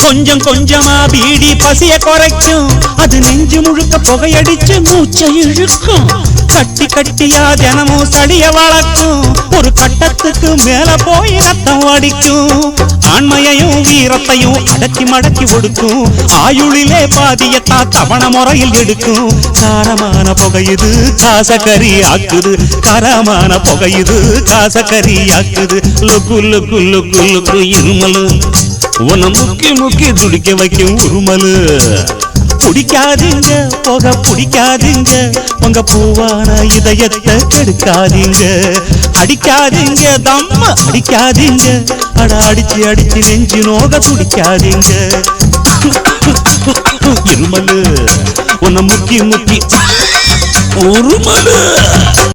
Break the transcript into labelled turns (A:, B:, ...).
A: கொஞ்சம் கொஞ்சமா பீடி பசிய குறைக்கும், அது நெஞ்சு முழுக்க புகையடிச்சு மூச்சை இழுக்கும். கட்டி கட்டியா தினமும் சளிய வளர்க்கும், ஒரு கட்டத்துக்கு மேல போய் ரத்தம் வடிக்கும். ஆண்மையையும் வீரத்தையும் அடக்கி மடக்கி ஒடுக்கும், ஆயுளிலே பாதியத்தா தவண முறையில் எடுக்கும். காரமான புகையுது காசக்கறி ஆக்குது, காரமான புகையுது காசக்கறி ஆக்குது. லுக்கு லுக்கு லுக்கு லுக்கு இருமலு உன்னை முக்கி முக்கி துடிக்க வைக்கும் உருமலு. பிடிக்காதீங்க புகை பிடிக்காதீங்க, உங்க பூவான இதயத்தை கெடுக்காதீங்க. அடிக்காதீங்க தம்ம அடிக்காதீங்க, அட அடிச்சு அடிச்சு நெஞ்சு நோக துடிக்காதீங்க. இருமலு உன்னை முக்கி முக்கி உருமலு.